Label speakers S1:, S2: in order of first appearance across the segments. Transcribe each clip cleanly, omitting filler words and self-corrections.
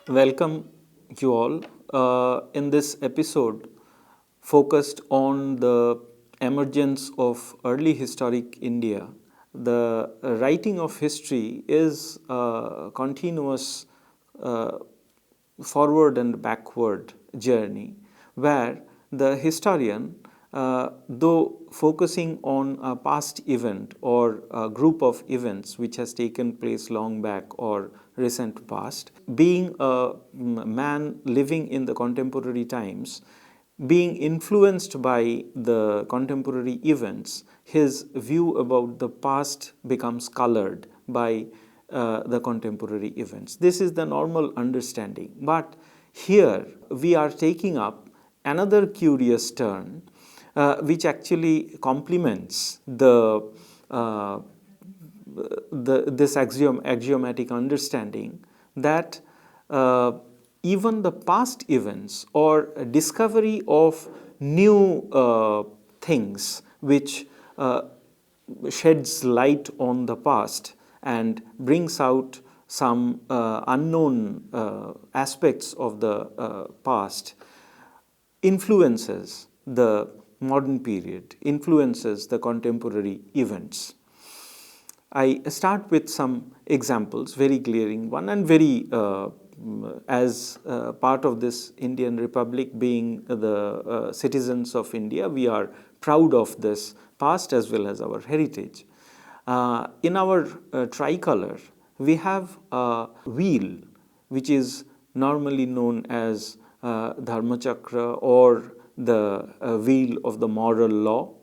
S1: Welcome you all in this episode focused on the emergence of early historic India. The writing of history is a continuous uh, forward and backward journey where the historian, though focusing on a past event or a group of events which has taken place long back or recent past, being a man living in the contemporary times, being influenced by the contemporary events, his view about the past becomes colored by the contemporary events. This is the normal understanding. But here we are taking up another curious turn, which actually complements uh, this axiomatic understanding that even the past events or discovery of new things which sheds light on the past and brings out some unknown aspects of the past influences the modern period, influences the contemporary events. I start with some examples, very glaring one and very as part of this Indian Republic being the citizens of India, we are proud of this past as well as our heritage. In our tricolor, we have a wheel which is normally known as Dharma Chakra or the wheel of the moral law.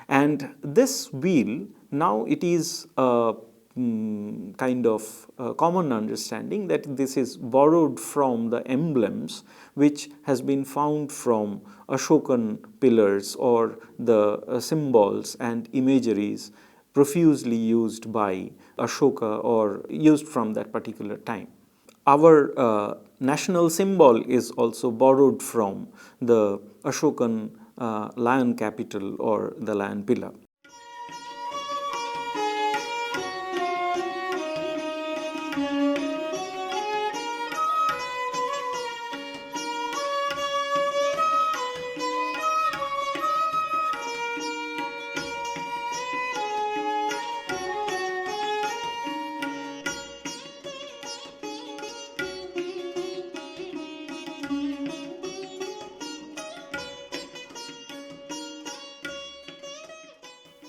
S1: And this wheel, now it is a kind of common understanding that this is borrowed from the emblems which has been found from Ashokan pillars or the symbols and imageries profusely used by Ashoka or used from that particular time. Our national symbol is also borrowed from the Ashokan lion capital or the lion pillar.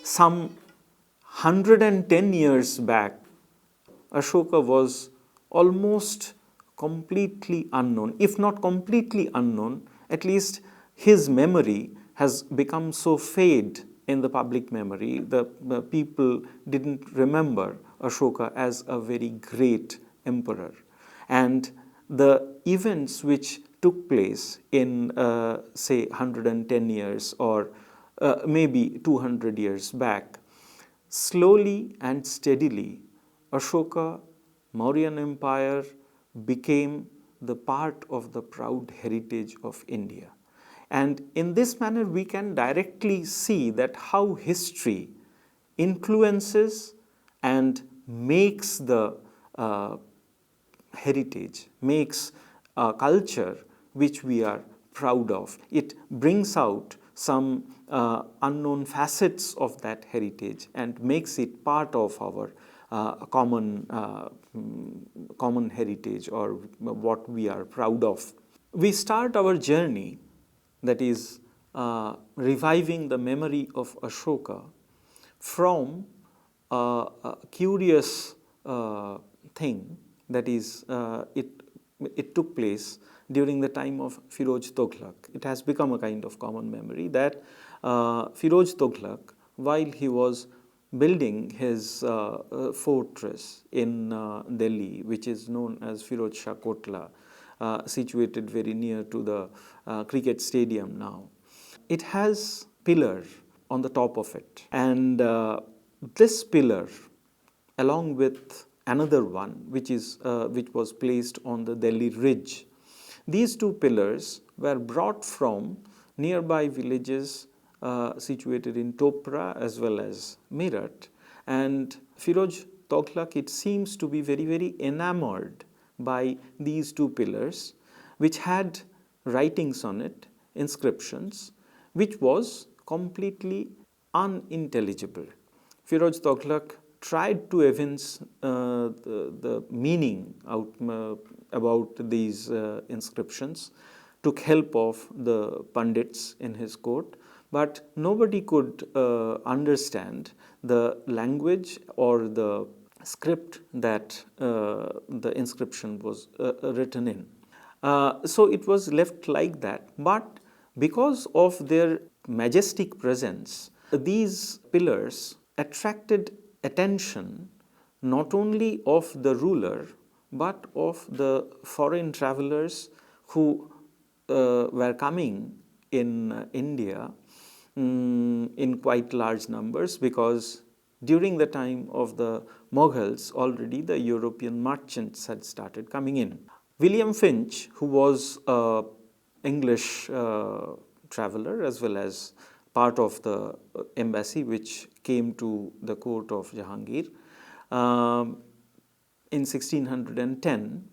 S1: Some 110 years back, Ashoka was almost completely unknown. If not completely unknown, at least his memory has become so fade in the public memory. The people didn't remember Ashoka as a very great emperor. And the events which took place in, say, 110 years or maybe 200 years back, slowly and steadily, Ashoka, Mauryan Empire became the part of the proud heritage of India. And in this manner, we can directly see that how history influences and makes the heritage, makes a culture which we are proud of. It brings out some unknown facets of that heritage and makes it part of our common heritage or what we are proud of. We start our journey, that is reviving the memory of Ashoka, from a curious thing, that is it took place during the time of Firoj Tughlaq. It has become a kind of common memory that Firoj Tughlaq, while he was building his fortress in Delhi, which is known as Firoz Shah Kotla, situated very near to the cricket stadium now. It has pillar on the top of it, and this pillar, along with another one which was placed on the Delhi ridge, these two pillars were brought from nearby villages situated in Topra as well as Meerut, and Firoj Tughlaq, it seems to be very enamored by these two pillars, which had writings on it, inscriptions, which was completely unintelligible. Firoj Toghlaq tried to evince the meaning about these inscriptions, took help of the pundits in his court, but nobody could understand the language or the script that the inscription was written in. So it was left like that, but because of their majestic presence, these pillars attracted attention not only of the ruler but of the foreign travelers who were coming in India in quite large numbers, because during the time of the Mughals already the European merchants had started coming in. William Finch, who was an English traveler as well as part of the embassy which came to the court of Jahangir, in 1610,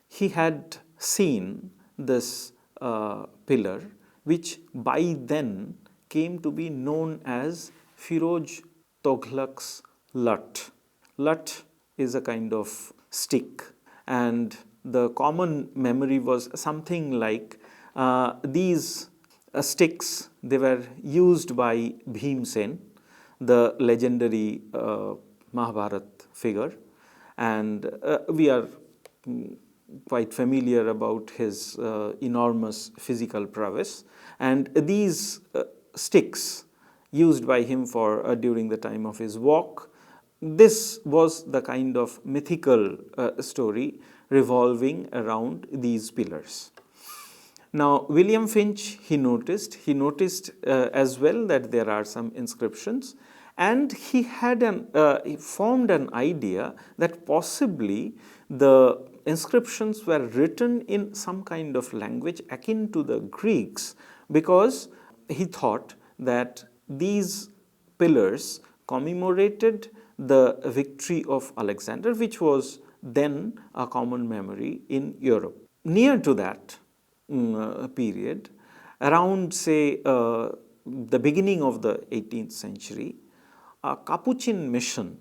S1: he had seen this pillar, which by then came to be known as Firoj Toghlaq's Lut. Lut is a kind of stick, and the common memory was something like these sticks, they were used by Bhim Sen, the legendary Mahabharat figure, and we are quite familiar about his enormous physical prowess, and these sticks used by him for during the time of his walk. This was the kind of mythical story revolving around these pillars. Now, William Finch, he noticed as well that there are some inscriptions, and he had he formed an idea that possibly the inscriptions were written in some kind of language akin to the Greeks, because he thought that these pillars commemorated the victory of Alexander, which was then a common memory in Europe. Near to that period, around say the beginning of the 18th century, a Capuchin mission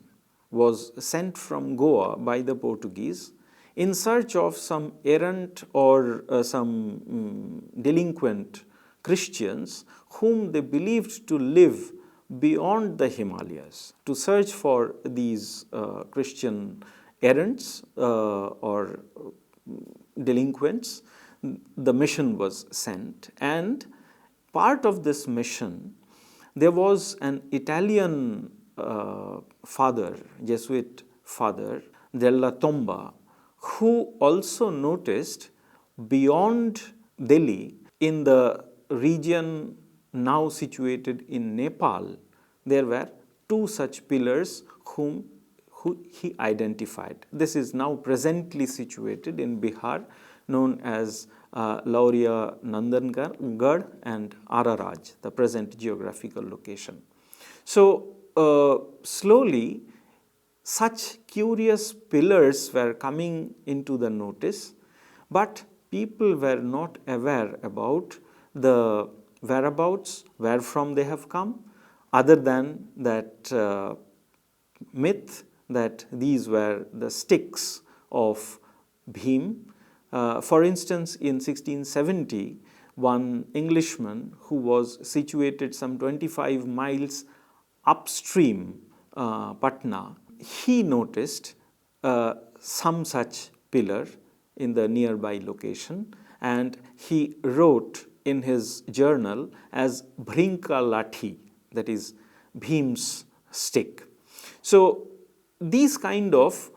S1: was sent from Goa by the Portuguese in search of some errant or some delinquent Christians whom they believed to live beyond the Himalayas. To search for these Christian errants or delinquents, the mission was sent, and part of this mission, there was an Italian father, Jesuit father, Della Tomba, who also noticed beyond Delhi, in the region now situated in Nepal, there were two such pillars who he identified. This is now presently situated in Bihar, known as Lauria Nandangarh and Araraj, the present geographical location. So, slowly such curious pillars were coming into the notice, but people were not aware about the whereabouts, where from they have come, other than that myth that these were the sticks of Bhim. For instance, in 1670, one Englishman who was situated some 25 miles upstream Patna, he noticed some such pillar in the nearby location, and he wrote in his journal as Bhrinka Lathi, that is Bhim's stick. So, these kind of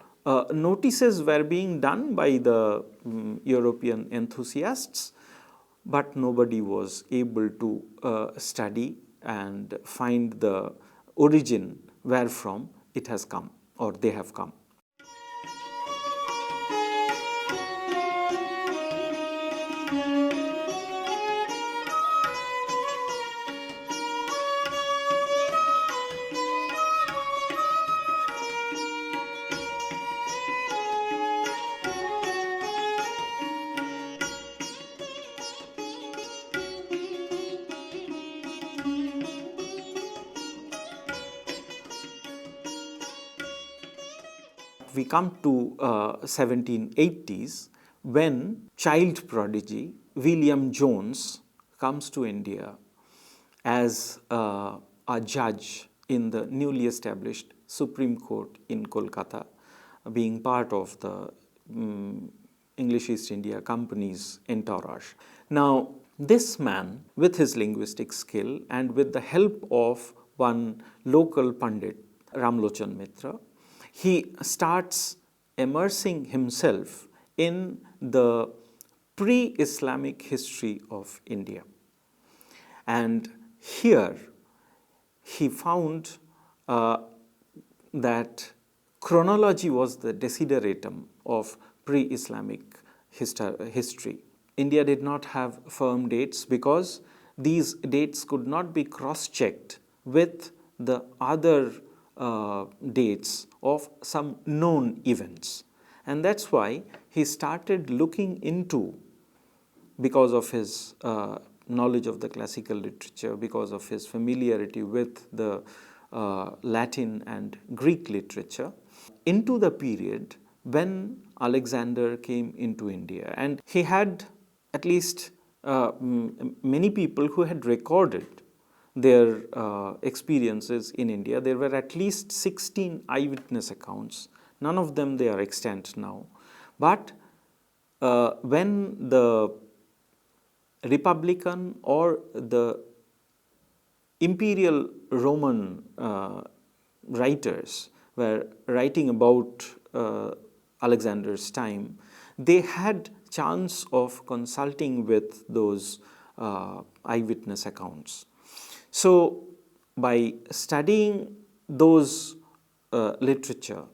S1: notices were being done by the European enthusiasts, but nobody was able to study and find the origin wherefrom it has come or they have come. But we come to 1780s when child prodigy William Jones comes to India as a judge in the newly established Supreme Court in Kolkata, being part of the English East India Company's entourage. Now, this man, with his linguistic skill and with the help of one local Pandit, Ramlochan Mitra, he starts immersing himself in the pre-Islamic history of India. And here he found that chronology was the desideratum of pre-Islamic history. India did not have firm dates because these dates could not be cross-checked with the other dates of some known events. And that's why he started looking into, because of his knowledge of the classical literature, because of his familiarity with the Latin and Greek literature, into the period when Alexander came into India. And he had at least many people who had recorded their experiences in India. There were at least 16 eyewitness accounts. None of them they are extant now. But when the Republican or the imperial Roman writers were writing about Alexander's time, they had chance of consulting with those eyewitness accounts. So, by studying those literature,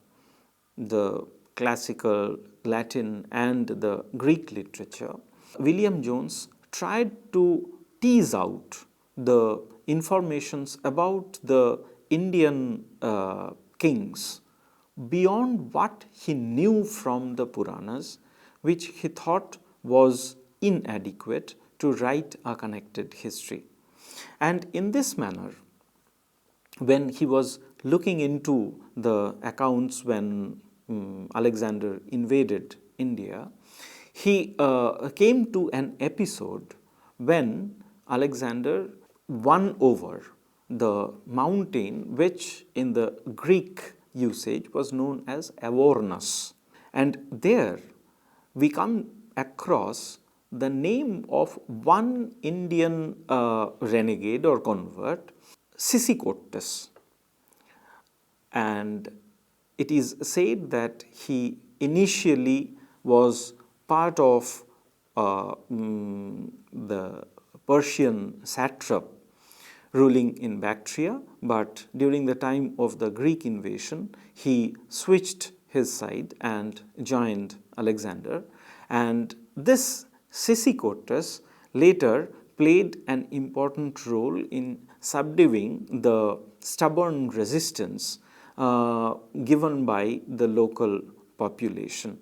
S1: the classical Latin and the Greek literature, William Jones tried to tease out the informations about the Indian kings beyond what he knew from the Puranas, which he thought was inadequate to write a connected history. And in this manner, when he was looking into the accounts when Alexander invaded India, he came to an episode when Alexander won over the mountain which in the Greek usage was known as Avornus. And there we come across the name of one Indian renegade or convert, Sissicotus. And it is said that he initially was part of the Persian satrap ruling in Bactria, but during the time of the Greek invasion, he switched his side and joined Alexander. And this Sissicotus later played an important role in subduing the stubborn resistance given by the local population.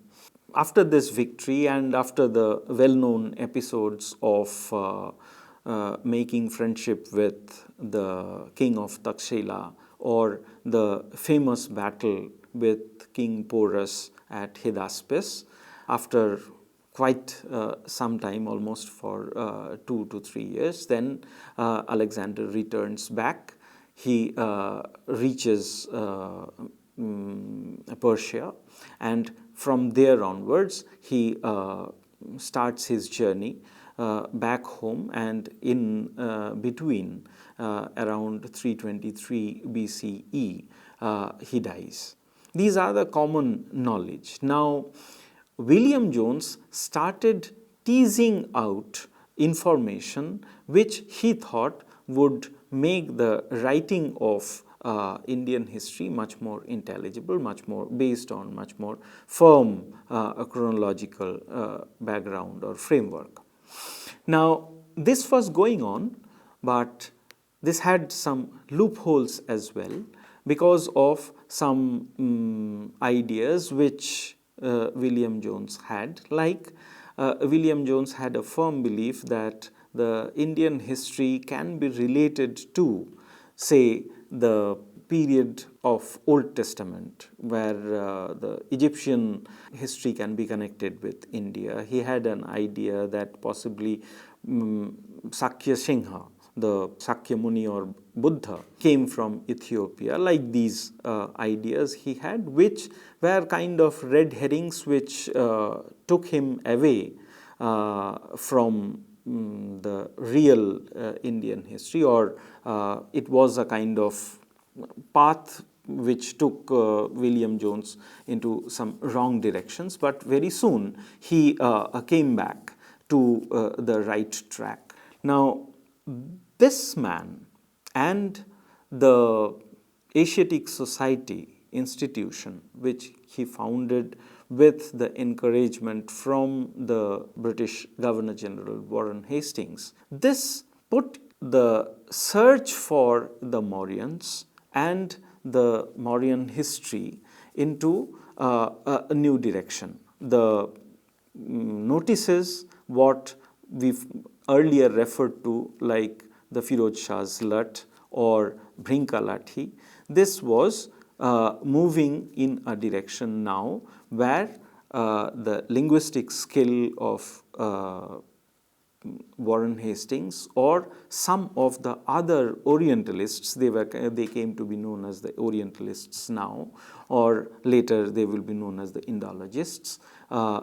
S1: After this victory and after the well-known episodes of making friendship with the king of Takshila or the famous battle with King Porus at Hydaspes, after quite some time, almost for 2 to 3 years, then Alexander returns back. He reaches Persia, and from there onwards he starts his journey back home, and in between around 323 BCE he dies. These are the common knowledge. Now, William Jones started teasing out information which he thought would make the writing of Indian history much more intelligible, much more based on much more firm chronological background or framework. Now, this was going on, but this had some loopholes as well because of some ideas which William Jones had. Like William Jones had a firm belief that the Indian history can be related to, say, the period of Old Testament where the Egyptian history can be connected with India. He had an idea that possibly Sakya Singha, the Sakya Muni or Buddha, came from Ethiopia. Like these ideas he had, which were kind of red herrings which took him away from the real Indian history, or it was a kind of path which took William Jones into some wrong directions. But very soon he came back to the right track. Now, this man and the Asiatic Society institution, which he founded with the encouragement from the British Governor General Warren Hastings, this put the search for the Mauryans and the Mauryan history into a new direction. The notices what we've earlier referred to, like the Firoz Shah's Lat or Brinka Lathi, this was moving in a direction now where the linguistic skill of Warren Hastings or some of the other Orientalists, they came to be known as the Orientalists now, or later they will be known as the Indologists,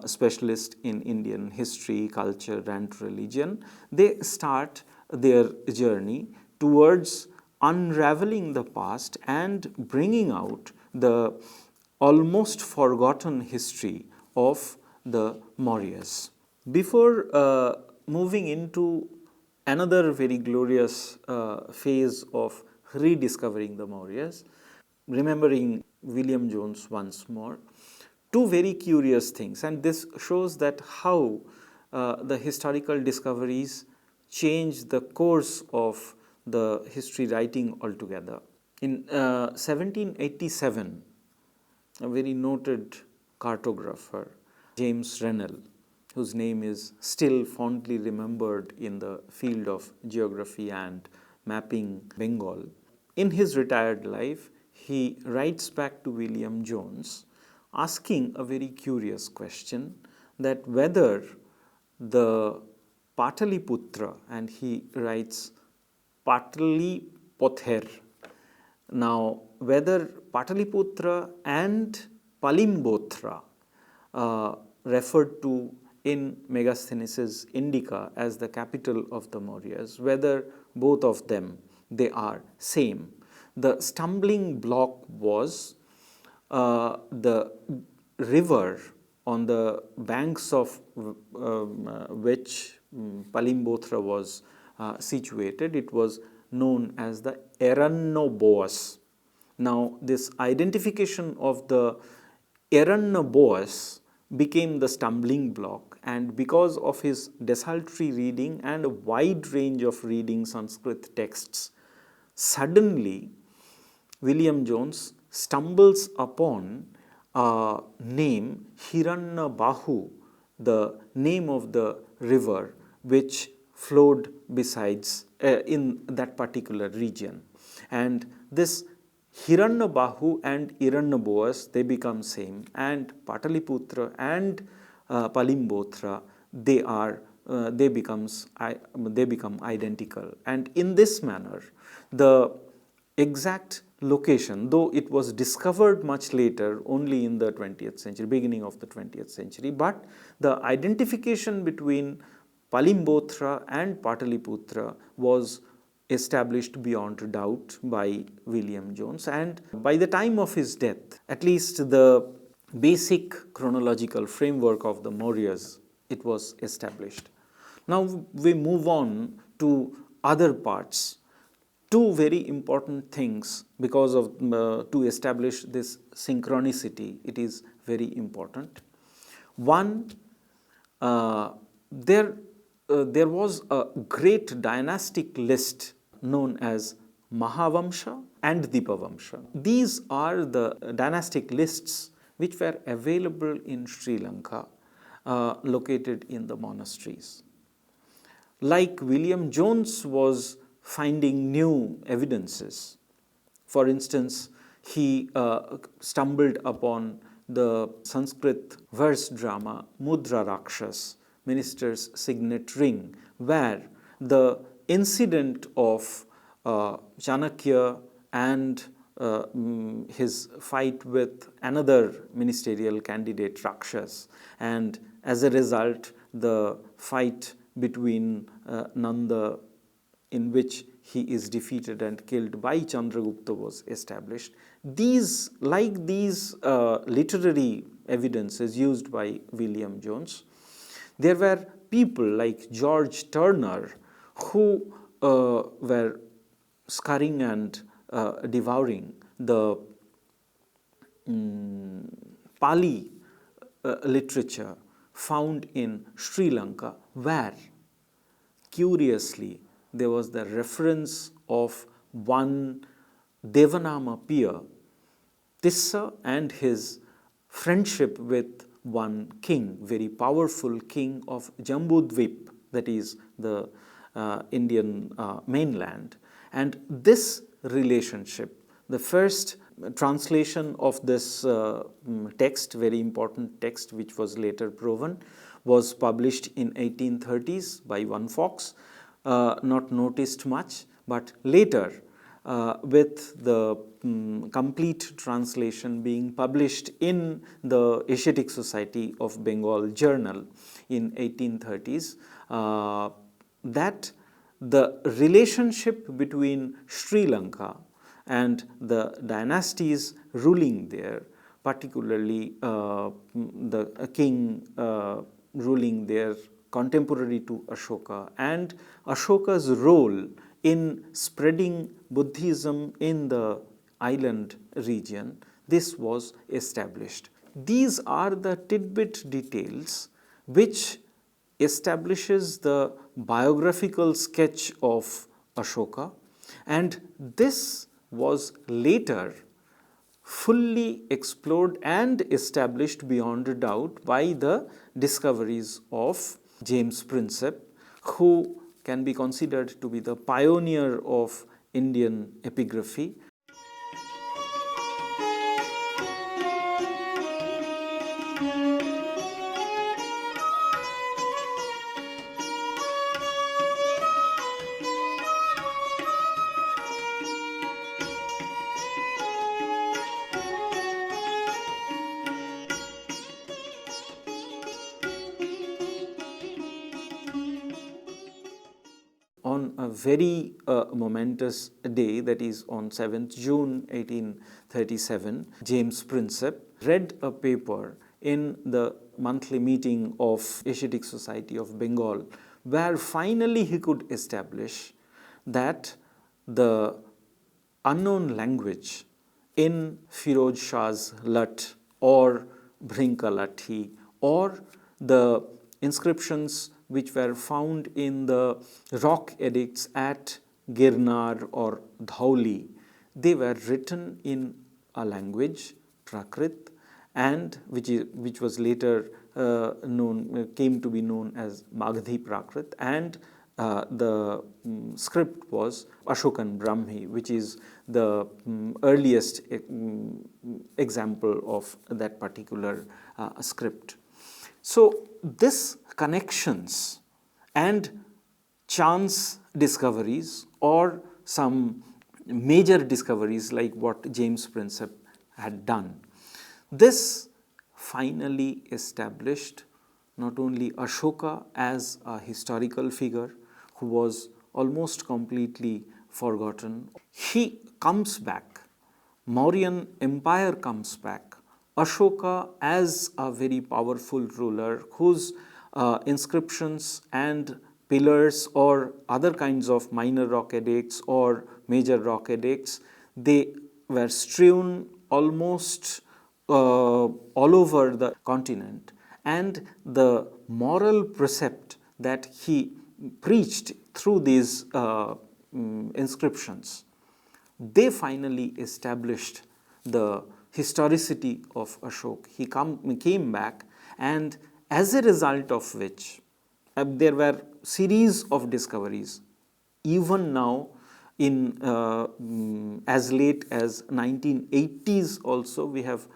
S1: specialists in Indian history, culture and religion. They start their journey towards unraveling the past and bringing out the almost forgotten history of the Mauryas. Before moving into another very glorious phase of rediscovering the Mauryas, remembering William Jones once more, two very curious things, and this shows that how the historical discoveries change the course of the history writing altogether. In 1787, a very noted cartographer, James Rennell, whose name is still fondly remembered in the field of geography and mapping Bengal, in his retired life, he writes back to William Jones asking a very curious question, that whether the Pataliputra, and he writes Patalipother. Now, whether Pataliputra and Palimbothra, referred to in Megasthenes' Indica as the capital of the Mauryas, whether both of them, they are same. The stumbling block was the river on the banks of which Palimbothra was situated. It was known as the Erannoboas. Now, this identification of the Erannoboas became the stumbling block, and because of his desultory reading and a wide range of reading Sanskrit texts, suddenly William Jones stumbles upon a name, Hiranyabahu, the name of the river which flowed besides in that particular region. And this Hiranyabahu and Erannoboas, they become same, and Pataliputra and Palimbothra, they become identical. And in this manner, the exact location, though it was discovered much later, only in the 20th century, beginning of the 20th century, but the identification between Palimbothra and Pataliputra was established beyond doubt by William Jones, and by the time of his death, at least the basic chronological framework of the Mauryas, it was established. Now we move on to other parts. Two very important things, because of to establish this synchronicity, it is very important. One, there was a great dynastic list known as Mahavamsha and Dipavamsha. These are the dynastic lists which were available in Sri Lanka, located in the monasteries. Like William Jones was finding new evidences For instance, he stumbled upon the Sanskrit verse drama Mudra Rakshas, Minister's Signet Ring, where the incident of Chanakya and his fight with another ministerial candidate, Rakshas, and as a result, the fight between Nanda, in which he is defeated and killed by Chandragupta, was established. These literary evidences used by William Jones, there were people like George Turner who were scurrying and devouring the Pali literature found in Sri Lanka, where curiously there was the reference of one Devanama peer, Tissa, and his friendship with one king, very powerful king of Jambudvip, that is the Indian mainland. And this relationship, the first translation of this text, very important text which was later proven, was published in 1830s by one Fox, not noticed much, but later with the complete translation being published in the Asiatic Society of Bengal Journal in 1830s, that the relationship between Sri Lanka and the dynasties ruling there, particularly the king ruling there contemporary to Ashoka, and Ashoka's role in spreading Buddhism in the island region, this was established. These are the tidbit details which establishes the biographical sketch of Ashoka, and this was later fully explored and established beyond a doubt by the discoveries of James Prinsep, who can be considered to be the pioneer of Indian epigraphy. On a very momentous day, that is on 7th June 1837, James Prinsep read a paper in the monthly meeting of Asiatic Society of Bengal, where finally he could establish that the unknown language in Firoz Shah's Lat or Brinka Lathi, or the inscriptions which were found in the rock edicts at Girnar or Dhauli, they were written in a language, Prakrit, and which was later came to be known as Magadhi Prakrit, and the script was Ashokan Brahmi, which is the earliest example of that particular script. So this connections and chance discoveries, or some major discoveries like what James Prinsep had done, this finally established not only Ashoka as a historical figure who was almost completely forgotten. He comes back, Mauryan Empire comes back, Ashoka as a very powerful ruler whose inscriptions and pillars or other kinds of minor rock edicts or major rock edicts, they were strewn almost all over the continent, and the moral precept that he preached through these inscriptions, they finally established the historicity of Ashoka. He came back, and as a result of which there were series of discoveries. Even now as late as 1980s also we have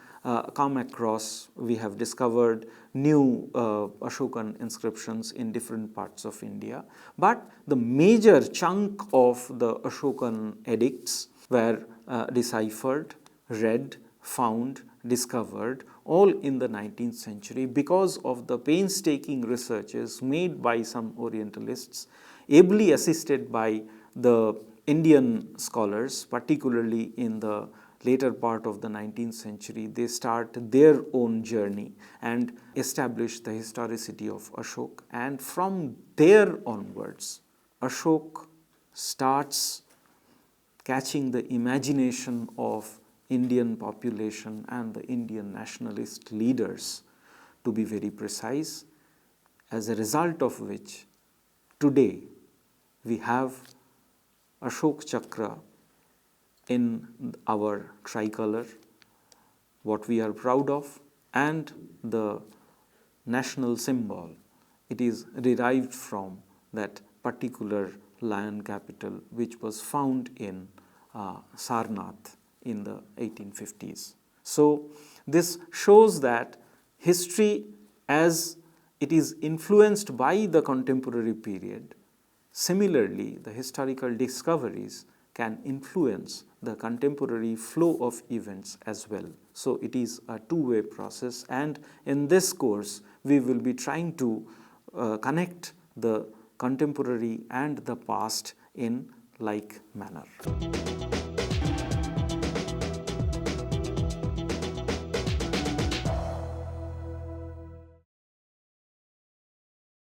S1: we have discovered new Ashokan inscriptions in different parts of India. But the major chunk of the Ashokan edicts were deciphered, read, found, discovered all in the 19th century because of the painstaking researches made by some Orientalists, ably assisted by the Indian scholars, particularly in the later part of the 19th century. They start their own journey and establish the historicity of Ashok, and from there onwards Ashok starts catching the imagination of Indian population and the Indian nationalist leaders, to be very precise, as a result of which today we have Ashok Chakra in our tricolor, what we are proud of, and the national symbol. It is derived from that particular lion capital which was found in Sarnath in the 1850s. So this shows that history, as it is influenced by the contemporary period, similarly the historical discoveries can influence the contemporary flow of events as well. So it is a two-way process, and in this course we will be trying to connect the contemporary and the past in like manner.